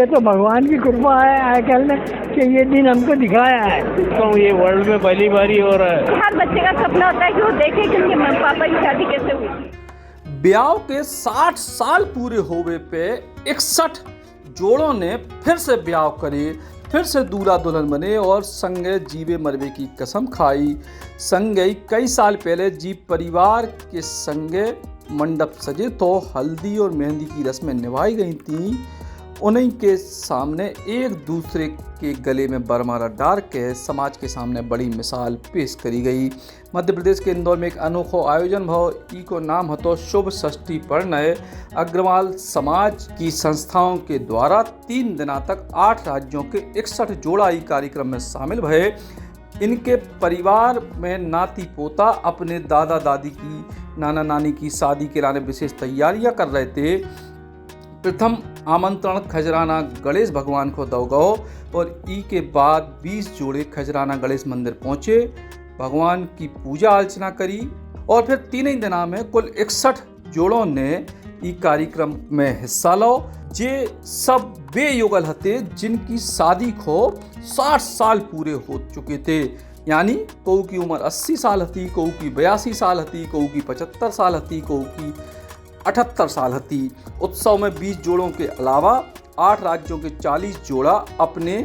ये तो भगवान की कृपा है आजकल ने कि ये दिन हमको दिखाया है। तो ये वर्ल्ड में पहली बार ही हो रहा है। हर बच्चे का सपना होता है कि वो देखे कि उनके मम्मी पापा की शादी कैसे हुई। ब्याह के 60 साल पूरे होवे पे 61 जोड़ों ने फिर से ब्याह करे, फिर से दूल्हा दुल्हन बने और संगे जीवे मरवे की कसम खाई। संगे कई साल पहले जीव परिवार के संगे मंडप सजे तो हल्दी और मेहंदी की रस्में निभाई गई थीं। उन्हीं के सामने एक दूसरे के गले में बरमाला डाल के समाज के सामने बड़ी मिसाल पेश करी गई। मध्य प्रदेश के इंदौर में एक अनोखो आयोजन भव। ई को नाम हतो शुभ षष्ठी परिणय। अग्रवाल समाज की संस्थाओं के द्वारा 3 दिनों तक 8 राज्यों के 61 जोड़ा ई कार्यक्रम में शामिल भये। इनके परिवार में नाती पोता अपने दादा दादी की, नाना नानी की शादी के लाने विशेष तैयारियां कर रहे थे। प्रथम आमंत्रण खजराना गणेश भगवान को दो गो और ई के बाद 20 जोड़े खजराना गणेश मंदिर पहुंचे, भगवान की पूजा अर्चना करी और फिर 3 ही दिनों में कुल 61 जोड़ों ने ई कार्यक्रम में हिस्सा लो। जे सब वे युगल हते जिनकी शादी को 60 साल पूरे हो चुके थे, यानी कऊ की उम्र 80 साल हती, कऊ की 82 साल हती, कऊ की 75 साल हती, कऊ की 78 साल हती। उत्सव में 20 जोड़ों के अलावा 8 राज्यों के 40 जोड़ा अपने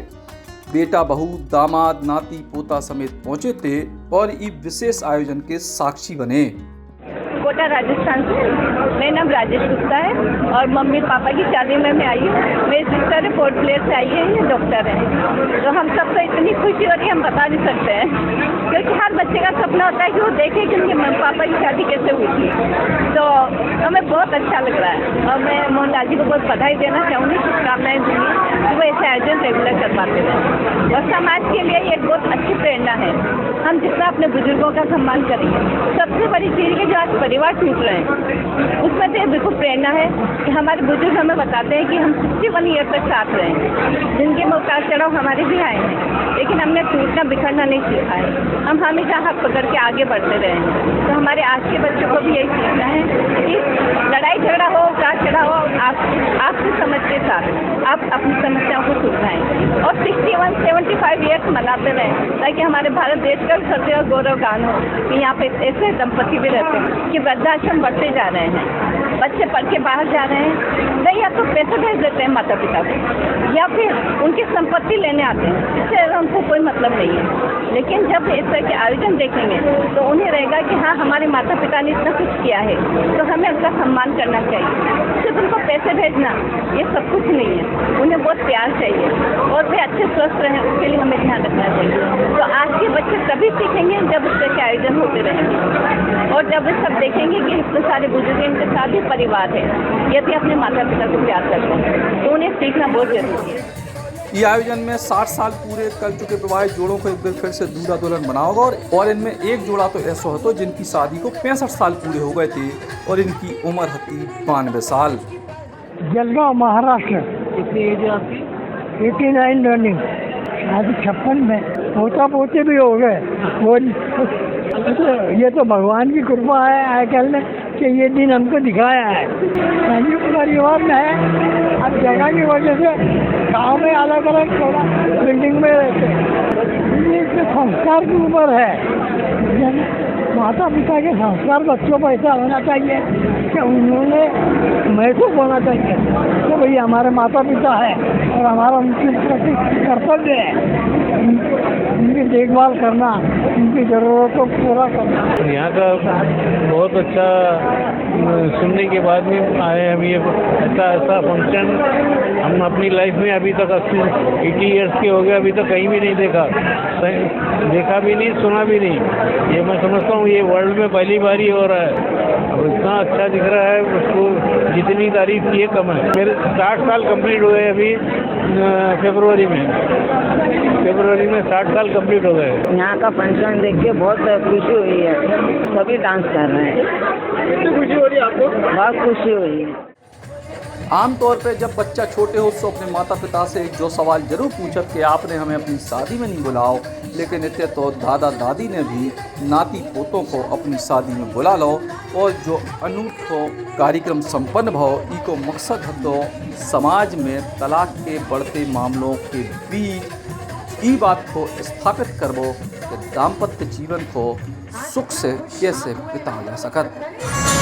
बेटा बहू दामाद नाती पोता समेत पहुंचे थे और इस विशेष आयोजन के साक्षी बने। कोटा राजस्थान से मेरा नाम राजेश गुप्ता है और मम्मी पापा की शादी में मैं आई हूँ। मेरी सिस्टर है पोर्ट ब्लेयर से आई है, ये डॉक्टर है। तो हम सबको इतनी खुशी हो रही है हम बता नहीं सकते हैं, क्योंकि हर बच्चे का सपना होता है कि वो देखे कि उनके मम्मी पापा की शादी कैसे हुई थी। तो हमें बहुत अच्छा लग रहा है और मैं मोहन लाल जी को बहुत बधाई देना चाहूँगी, शुभकामनाएं दूँगी कि वो ऐसे आयोजन रेगुलर करवाते रहे और समाज के लिए ये बहुत अच्छी प्रेरणा है। हम जितना अपने बुजुर्गों का सम्मान करेंगे, सबसे बड़ी चीज़ है जो आज परिवार टूट रहे हैं उसमें से बिल्कुल प्रेरणा है कि हमारे बुजुर्ग हमें बताते हैं कि हम 61 ईयर तक साथ रहे हैं। जिंदगी में उतार चढ़ाव हमारे भी आए हैं, लेकिन हमने टूटना बिखरना नहीं सीखा है। हम हमेशा हाथ पकड़ के आगे बढ़ते रहे हैं। तो हमारे आज के बच्चों को भी यही सीखना है कि लड़ाई झगड़ा हो, उतार चढ़ाव हो, आपकी समझ के साथ आप अपनी समस्याओं को सुलझाएं और 61-75 ईयर्स मनाते रहें, ताकि हमारे भारत देश का सबसे गौरव गान हो कि यहाँ पे ऐसे दंपति भी रहते हैं कि वृद्धाश्रम बढ़ते जा रहे हैं, बच्चे पढ़ के बाहर जा रहे हैं, नहीं या तो पैसे भेज देते हैं माता पिता को या फिर उनकी संपत्ति लेने आते हैं, इससे उनको कोई मतलब नहीं है। लेकिन जब इस तरह के आयोजन देखेंगे तो उन्हें रहेगा कि हाँ हमारे माता पिता ने इतना कुछ किया है तो हमें उनका सम्मान करना चाहिए। सिर्फ उनको पैसे भेजना ये सब कुछ नहीं है, उन्हें बहुत प्यार चाहिए और वे अच्छे स्वस्थ रहें, उसके लिए हमें ध्यान रखना चाहिए। तो आज के बच्चे तभी सीखेंगे जब इस तरह के आयोजन होते रहेंगे और जब वे सब देखेंगे कि इतने सारे बुजुर्ग इनके साथ ही परिवार है, यदि अपने माता पिता को प्यार करते हैं तो उन्हें सीखना बहुत जरूरी है। ये आयोजन में 60 साल पूरे कर चुके प्रवाहित जोड़ों को एक बार फिर से दूल्हा दुल्हन बना होगा और इनमें एक जोड़ा तो ऐसा हो जिनकी शादी को 65 साल पूरे हो गए थे और इनकी उम्र थी 92 साल। जलगांव महाराष्ट्र। कितनी एज है आपकी? 89 रनिंग। शादी 56 में पोता पोते भी हो गए। वो ये तो भगवान की कृपा है आजकल ने कि ये दिन हमको दिखाया है। संयुक्त परिवार में है, अब जगह की वजह से गाँव में अलग अलग थोड़ा बिल्डिंग में रहते हैं। ये संस्कार की उम्र है, माता पिता के संस्कार बच्चों पर ऐसा होना चाहिए कि उन्होंने महसूस होना चाहिए कि भाई हमारे माता पिता है और हमारा उनके प्रति कर्तव्य है उनकी देखभाल करना, उनकी ज़रूरतों को पूरा करना। यहाँ का बहुत अच्छा सुनने के बाद में आए हम, ये ऐसा फंक्शन हम अपनी लाइफ में अभी तक 80 ईयर्स के हो गए, अभी तक कहीं भी नहीं देखा भी नहीं, सुना भी नहीं। ये मैं समझता हूँ ये वर्ल्ड में पहली बार ही हो रहा है। अब इतना अच्छा दिख रहा है, उसको जितनी तारीफ की है कम है। मेरे 60 साल कंप्लीट हुए अभी फरवरी में 60 साल कंप्लीट हो गए। यहाँ का फंक्शन देख के बहुत खुशी हुई है, सभी डांस कर रहे हैं। कितनी खुशी हो रही है आपको? बहुत खुशी हुई है। आमतौर पे जब बच्चा छोटे हो तो अपने माता पिता से जो सवाल जरूर पूछत कि आपने हमें अपनी शादी में नहीं बुलाओ, लेकिन इतने तो दादा दादी ने भी नाती पोतों को अपनी शादी में बुला लो और जो अनूठो कार्यक्रम संपन्न भो। इको मकसद है तो समाज में तलाक के बढ़ते मामलों के बीच ई बात को स्थापित करबो कि दाम्पत्य जीवन को सुख से कैसे बिता जा सकत।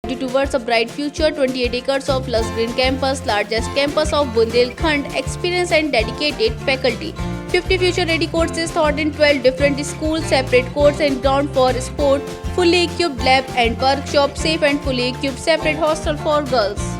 Towards a bright future, 28 acres of lush green campus, largest campus of Bundelkhand, experienced and dedicated faculty. 50 future-ready courses taught in 12 different schools, separate courts and ground for sport, fully equipped lab and workshop, safe and fully equipped separate hostel for girls.